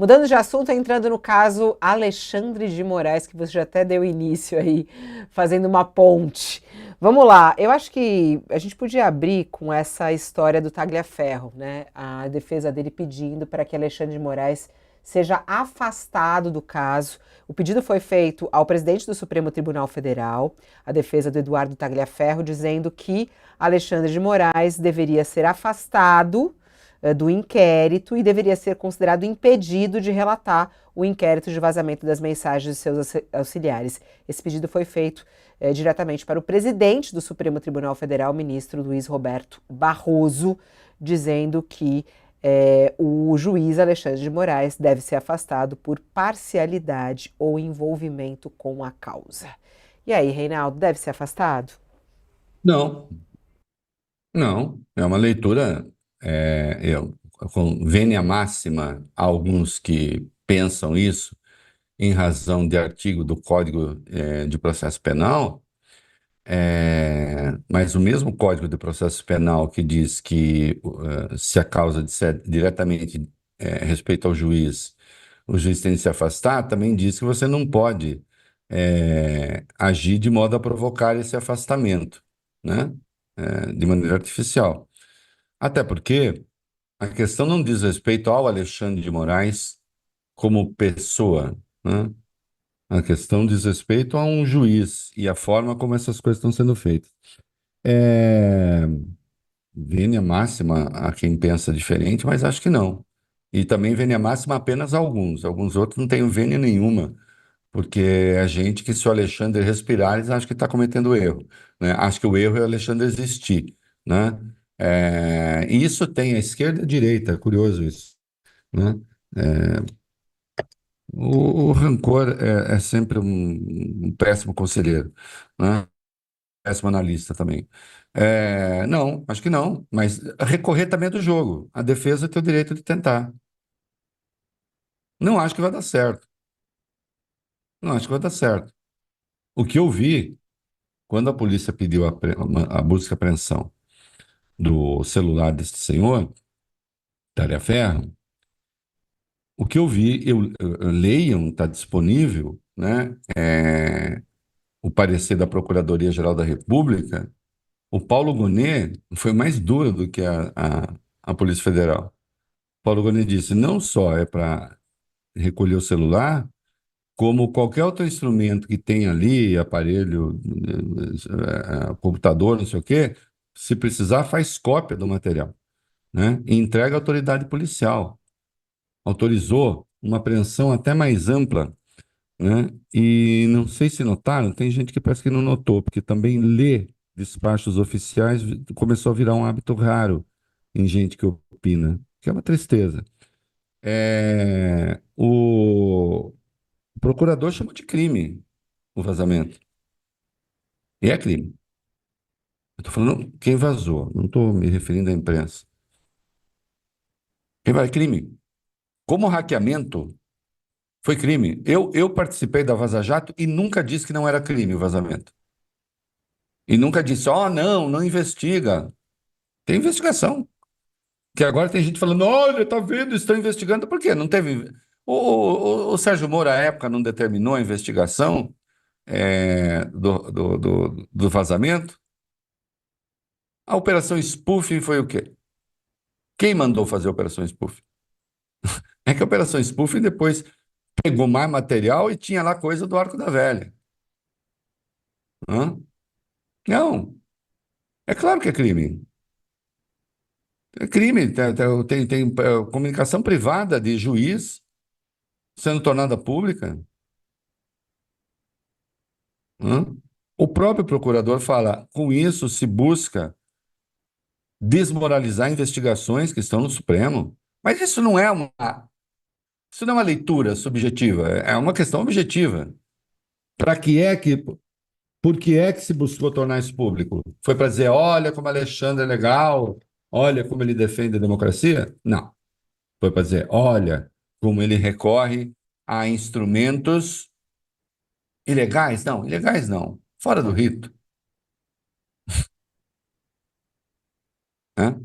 Mudando de assunto, entrando no caso Alexandre de Moraes, que você já até deu início aí, fazendo uma ponte. Vamos lá, eu acho que a gente podia abrir com essa história do Tagliaferro, né? A defesa dele pedindo para que Alexandre de Moraes seja afastado do caso. O pedido foi feito ao presidente do Supremo Tribunal Federal, a defesa do Eduardo Tagliaferro, dizendo que Alexandre de Moraes deveria ser afastado do inquérito e deveria ser considerado impedido de relatar o inquérito de vazamento das mensagens de seus auxiliares. Esse pedido foi feito diretamente para o presidente do Supremo Tribunal Federal, ministro Luiz Roberto Barroso, dizendo que o juiz Alexandre de Moraes deve ser afastado por parcialidade ou envolvimento com a causa. E aí, Reinaldo, deve ser afastado? Não, não. É uma leitura, com vênia máxima, há alguns que pensam isso em razão de artigo do Código, de Processo Penal, mas o mesmo Código de Processo Penal que diz que se a causa disser diretamente respeito ao juiz, o juiz tem de se afastar, também diz que você não pode agir de modo a provocar esse afastamento, né? De maneira artificial. Até porque a questão não diz respeito ao Alexandre de Moraes como pessoa, né? A questão diz respeito a um juiz e a forma como essas coisas estão sendo feitas. É, vênia máxima a quem pensa diferente, mas acho que não. E também vênia máxima apenas a alguns. Alguns outros não têm vênia nenhuma, porque é gente que, se o Alexandre respirar, eles acham que está cometendo erro, né? Acho que o erro é o Alexandre existir, né? E isso tem a esquerda e a direita, é curioso isso, né? O rancor é sempre um péssimo conselheiro, né? Péssimo analista também. Não, acho que não, mas recorrer também é do jogo. A defesa tem o direito de tentar. Não acho que vai dar certo. Não acho que vai dar certo. O que eu vi, quando a polícia pediu a busca e apreensão do celular desse senhor, Ferro, o que eu vi, leiam, está disponível, né? O parecer da Procuradoria-Geral da República. O Paulo Gonet foi mais duro do que a Polícia Federal. Paulo Gonet disse: não só é para recolher o celular, como qualquer outro instrumento que tem ali, aparelho, computador, não sei o quê, se precisar, faz cópia do material, né? E entrega à autoridade policial. Autorizou uma apreensão até mais ampla, né? E não sei se notaram, tem gente que parece que não notou, porque também ler despachos oficiais começou a virar um hábito raro em gente que opina, que é uma tristeza. O procurador chamou de crime o vazamento. E é crime. Eu estou falando quem vazou, não estou me referindo à imprensa. Quem vai é crime. Como hackeamento, foi crime. Eu participei da Vaza Jato e nunca disse que não era crime o vazamento. E nunca disse, não, não investiga. Tem investigação. Que agora tem gente falando, olha, tá vendo, estão investigando. Por quê? Não teve. O Sérgio Moro, à época, não determinou a investigação do vazamento? A operação spoofing foi o quê? Quem mandou fazer a operação spoofing? É que a operação spoofing depois pegou mais material e tinha lá coisa do Arco da Velha. Hã? Não, é claro que é crime. É crime. Tem comunicação privada de juiz sendo tornada pública. Hã? O próprio procurador fala, com isso se busca desmoralizar investigações que estão no Supremo. Mas isso não é uma leitura subjetiva, é uma questão objetiva. Para que é que Por que é que se buscou tornar isso público? Foi para dizer, olha como Alexandre é legal, olha como ele defende a democracia? Não. Foi para dizer, olha como ele recorre a instrumentos ilegais? Não, ilegais não, fora do rito, né?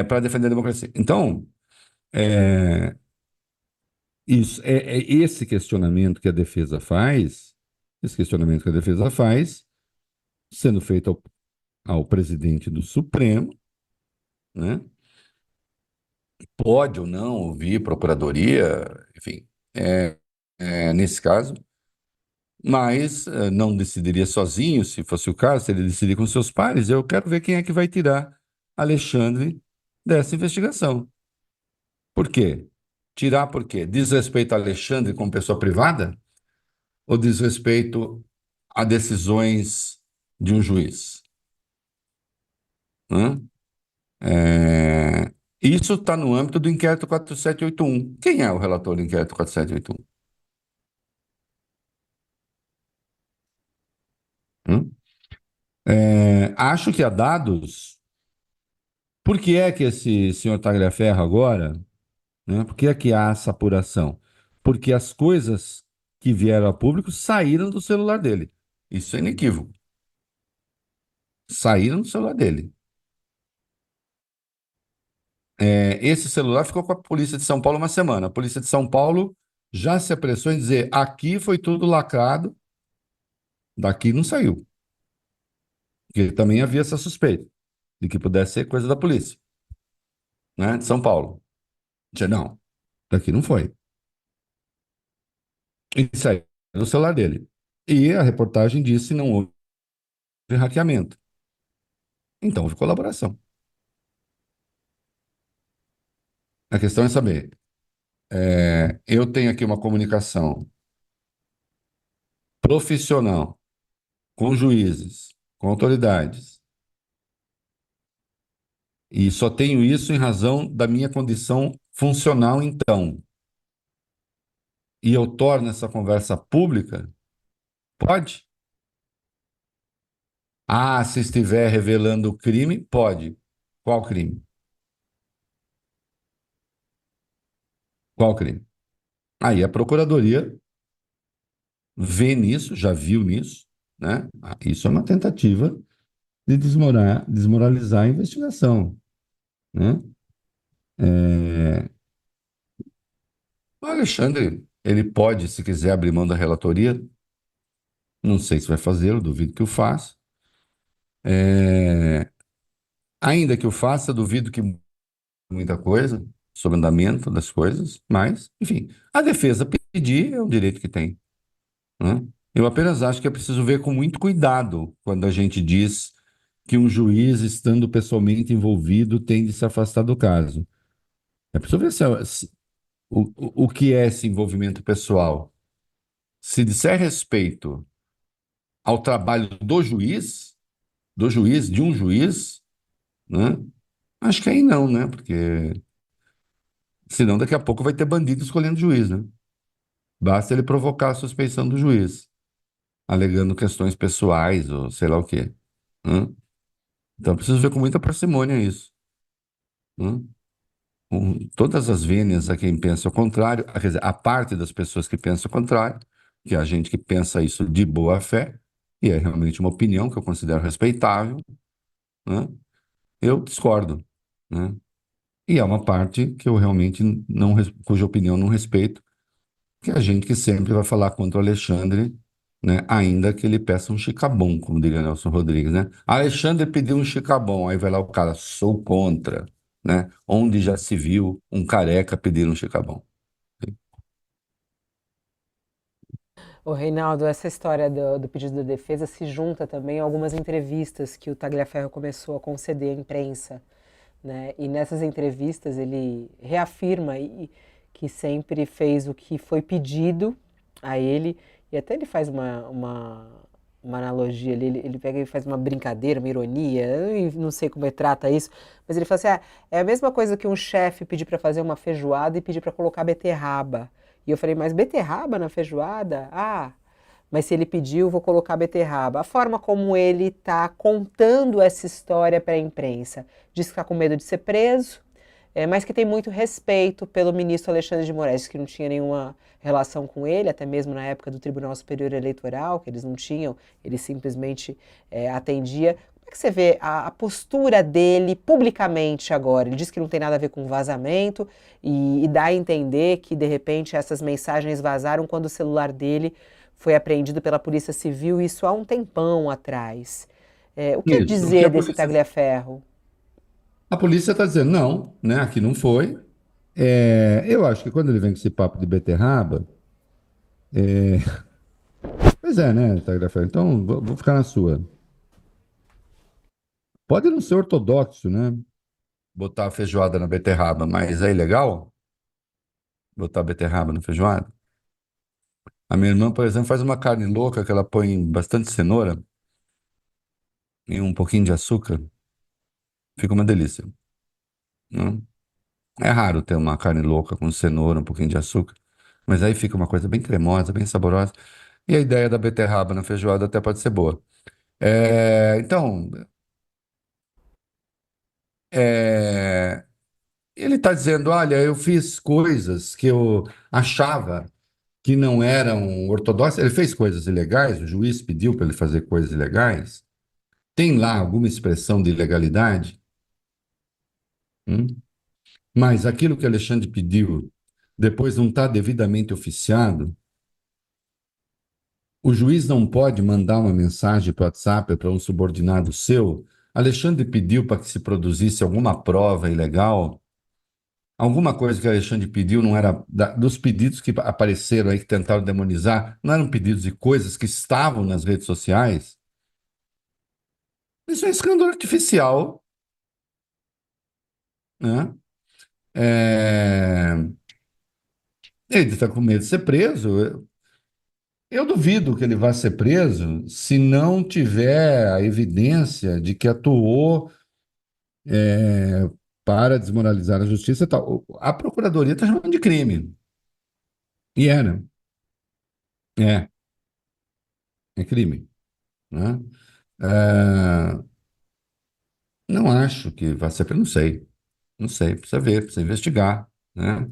Para defender a democracia. Então, Isso, é esse questionamento que a defesa faz, esse questionamento que a defesa faz, sendo feito ao presidente do Supremo, né? Pode ou não ouvir procuradoria, enfim, nesse caso, mas não decidiria sozinho, se fosse o caso, se ele decidir com seus pares. Eu quero ver quem é que vai tirar Alexandre dessa investigação. Por quê? Tirar por quê? Desrespeito a Alexandre como pessoa privada ou desrespeito a decisões de um juiz? Hã? Isso está no âmbito do inquérito 4781. Quem é o relator do inquérito 4781? Hã? Acho que há dados. Por que é que esse senhor Tagliaferro agora, né? Por que é que há essa apuração? Porque as coisas que vieram a público saíram do celular dele. Isso é inequívoco. Saíram do celular dele. Esse celular ficou com a Polícia de São Paulo uma semana. A Polícia de São Paulo já se apressou em dizer: aqui foi tudo lacrado, daqui não saiu. Porque também havia essa suspeita de que pudesse ser coisa da polícia, né, de São Paulo. Disse, não, daqui não foi. E saiu do celular dele. E a reportagem disse que não houve hackeamento. Então houve colaboração. A questão é saber, eu tenho aqui uma comunicação profissional com juízes, com autoridades, e só tenho isso em razão da minha condição funcional, então. E eu torno essa conversa pública? Pode? Ah, se estiver revelando o crime, pode. Qual crime? Qual crime? Aí a Procuradoria vê nisso, já viu nisso, né? Isso é uma tentativa de desmoralizar a investigação, né? É, o Alexandre, ele pode, se quiser, abrir mão da relatoria, não sei se vai fazê-lo, duvido que o faça. É, ainda que o faça, duvido que muita coisa sobre o andamento das coisas, mas, enfim, a defesa pedir é um direito que tem, né? Eu apenas acho que é preciso ver com muito cuidado quando a gente diz que um juiz, estando pessoalmente envolvido, tem de se afastar do caso. É preciso ver o que é esse envolvimento pessoal. Se disser respeito ao trabalho do juiz, de um juiz, né? Acho que aí não, né? Porque senão daqui a pouco vai ter bandido escolhendo juiz, né? Basta ele provocar a suspeição do juiz, alegando questões pessoais ou sei lá o quê, né? Então, preciso ver com muita parcimônia isso, né? Todas as vênias a quem pensa o contrário, quer dizer, a parte das pessoas que pensam o contrário, que é a gente que pensa isso de boa fé, e é realmente uma opinião que eu considero respeitável, né? Eu discordo, né? E é uma parte que eu realmente não, cuja opinião não respeito, que é a gente que sempre vai falar contra o Alexandre, né? Ainda que ele peça um chicabom, como diria Nelson Rodrigues, né? Alexandre pediu um chicabom, aí vai lá o cara, sou contra, né? Onde já se viu um careca pedir um chicabom. O Reinaldo, essa história do pedido da defesa se junta também a algumas entrevistas que o Tagliaferro começou a conceder à imprensa, né? E nessas entrevistas ele reafirma que sempre fez o que foi pedido a ele, e até ele faz uma analogia ali, ele pega e faz uma brincadeira, uma ironia, eu não sei como ele trata isso, mas ele fala assim, é a mesma coisa que um chefe pedir para fazer uma feijoada e pedir para colocar beterraba. E eu falei, mas beterraba na feijoada? Ah, mas se ele pediu, vou colocar beterraba. A forma como ele está contando essa história para a imprensa, diz que está com medo de ser preso, mas que tem muito respeito pelo ministro Alexandre de Moraes, que não tinha nenhuma relação com ele, até mesmo na época do Tribunal Superior Eleitoral, que eles não tinham, ele simplesmente atendia. é que você vê a postura dele publicamente agora? Ele diz que não tem nada a ver com vazamento e dá a entender que, de repente, essas mensagens vazaram quando o celular dele foi apreendido pela Polícia Civil, isso há um tempão atrás. O que Isso. O que dizer desse Tagliaferro? a polícia está dizendo, não, né? Aqui não foi. Eu acho que quando ele vem com esse papo de beterraba, pois é, né, Tagliaferro? Então, vou ficar na sua. Pode não ser ortodoxo, né? Botar a feijoada na beterraba, mas é ilegal botar beterraba na feijoada? A minha irmã, por exemplo, faz uma carne louca que ela põe bastante cenoura e um pouquinho de açúcar. Fica uma delícia, né? É raro ter uma carne louca com cenoura, um pouquinho de açúcar, mas aí fica uma coisa bem cremosa, bem saborosa. E a ideia da beterraba na feijoada até pode ser boa. Então, é, ele está dizendo: olha, eu fiz coisas que eu achava que não eram ortodoxas. Ele fez coisas ilegais, o juiz pediu para ele fazer coisas ilegais. Tem lá alguma expressão de ilegalidade? Hum? Mas aquilo que Alexandre pediu depois não está devidamente oficiado. O juiz não pode mandar uma mensagem para o WhatsApp para um subordinado seu. Alexandre pediu para que se produzisse alguma prova ilegal. Alguma coisa que Alexandre pediu não era dos pedidos que apareceram aí que tentaram demonizar, não eram pedidos de coisas que estavam nas redes sociais. Isso é escândalo artificial, né? É, Ele está com medo de ser preso. Eu duvido que ele vá ser preso se não tiver a evidência de que atuou para desmoralizar a justiça e tal. A procuradoria está chamando de crime. E era. É, é crime, né? É, não acho que vá ser preso, não sei. Não sei, precisa ver, precisa investigar, né?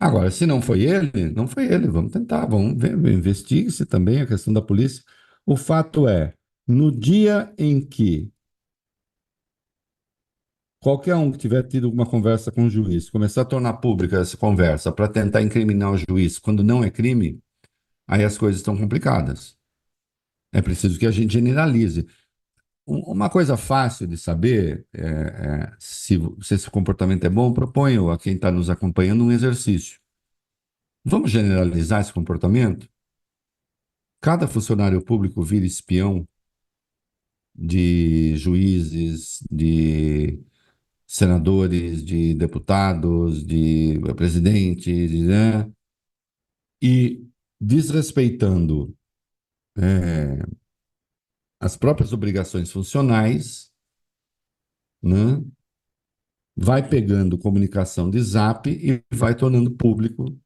Agora, se não foi ele, não foi ele. Vamos tentar, vamos ver, investigue-se também a questão da polícia. O fato é, no dia em que qualquer um que tiver tido uma conversa com o juiz, começar a tornar pública essa conversa para tentar incriminar o juiz quando não é crime, aí as coisas estão complicadas. É preciso que a gente generalize. Uma coisa fácil de saber se esse comportamento é bom, proponho a quem está nos acompanhando um exercício. Vamos generalizar esse comportamento? Cada funcionário público vira espião de juízes, de senadores, de deputados, de presidentes, né? E desrespeitando as próprias obrigações funcionais, né? Vai pegando comunicação de zap e vai tornando público.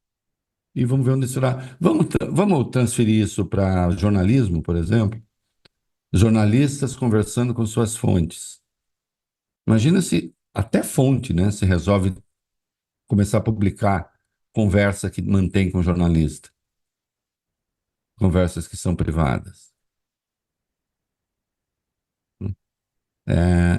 E vamos ver onde isso irá. Vamos transferir isso para jornalismo, por exemplo? Jornalistas conversando com suas fontes. Imagina se até fonte, né, se resolve começar a publicar conversa que mantém com jornalista, conversas que são privadas.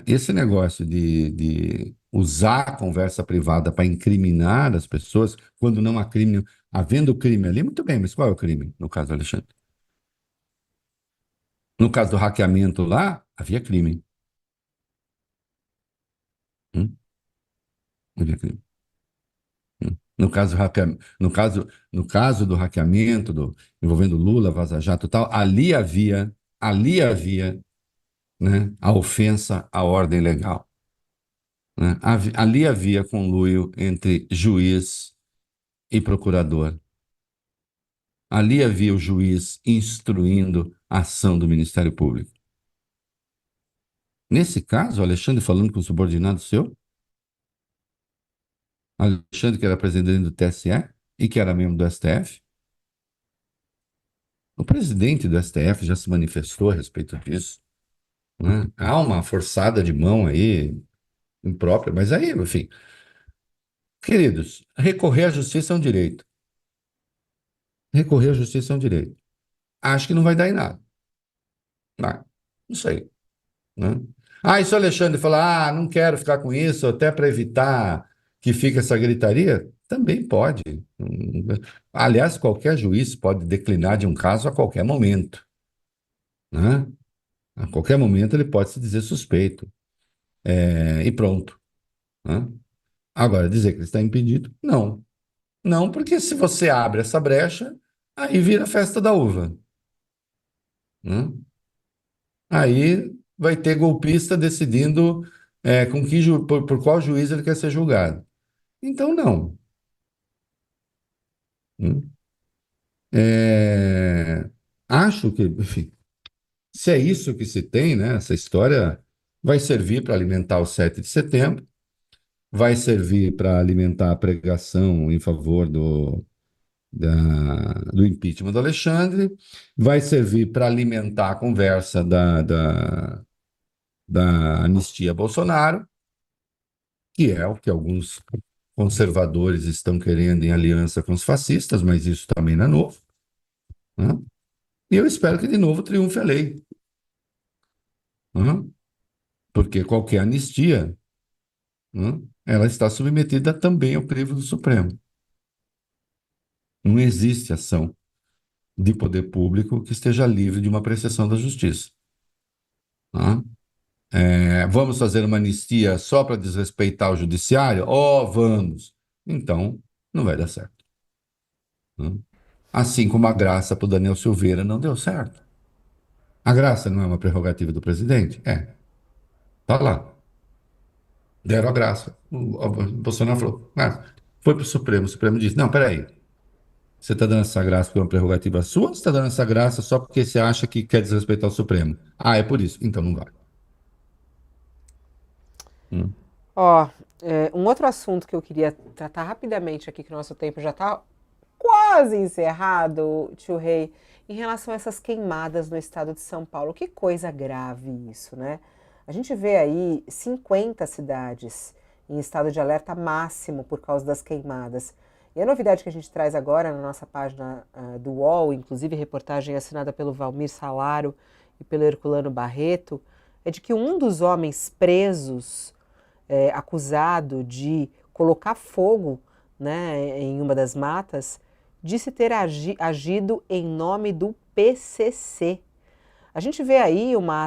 Esse negócio de usar a conversa privada para incriminar as pessoas, quando não há crime, havendo crime ali, muito bem, mas qual é o crime, no caso do Alexandre? No caso do hackeamento lá, havia crime. Hum? Havia crime. No caso, no caso do hackeamento, envolvendo Lula, Vaza Jato e tal, ali havia, né, a ofensa à ordem legal, né? Ali havia conluio entre juiz e procurador. Ali havia o juiz instruindo a ação do Ministério Público. Nesse caso, o Alexandre falando com o subordinado seu, Alexandre que era presidente do TSE e que era membro do STF, o presidente do STF já se manifestou a respeito disso, né? Há uma forçada de mão aí imprópria, mas aí, enfim, queridos, recorrer à justiça é um direito. Recorrer à justiça é um direito. Acho que não vai dar em nada. Não sei, né? Ah, e se o Alexandre falar, não quero ficar com isso, até para evitar que fique essa gritaria, também pode. Aliás, qualquer juiz pode declinar de um caso a qualquer momento, né? A qualquer momento ele pode se dizer suspeito, e pronto, né? Agora, dizer que ele está impedido, não. Não, porque se você abre essa brecha, aí vira festa da uva, né? Aí vai ter golpista decidindo por qual juiz ele quer ser julgado. Então, não. Né? É, acho que, enfim, se é isso que se tem, né, essa história vai servir para alimentar o 7 de setembro, vai servir para alimentar a pregação em favor do impeachment do Alexandre, vai servir para alimentar a conversa da anistia a Bolsonaro, que é o que alguns conservadores estão querendo em aliança com os fascistas, mas isso também não é novo, né? E eu espero que de novo triunfe a lei, né? Porque qualquer anistia, né, ela está submetida também ao crivo do Supremo. Não existe ação de poder público que esteja livre de uma apreciação da justiça, né? Vamos fazer uma anistia só para desrespeitar o judiciário? Oh, vamos. Então, não vai dar certo, né? Assim como a graça para o Daniel Silveira não deu certo. A graça não é uma prerrogativa do presidente? É, tá lá. Deram a graça. O Bolsonaro falou, foi para o Supremo disse, não, peraí, você está dando essa graça por uma prerrogativa sua ou você está dando essa graça só porque você acha que quer desrespeitar o Supremo? Ah, é por isso. Então não vale. Hum. Ó, um outro assunto que eu queria tratar rapidamente aqui, que o nosso tempo já está quase encerrado, tio Rei, em relação a essas queimadas no estado de São Paulo. Que coisa grave isso, né? A gente vê aí 50 cidades em estado de alerta máximo por causa das queimadas. E a novidade que a gente traz agora na nossa página do UOL, inclusive reportagem assinada pelo Valmir Salaro e pelo Herculano Barreto, é de que um dos homens presos, acusado de colocar fogo, né, em uma das matas, disse ter agido em nome do PCC. A gente vê aí uma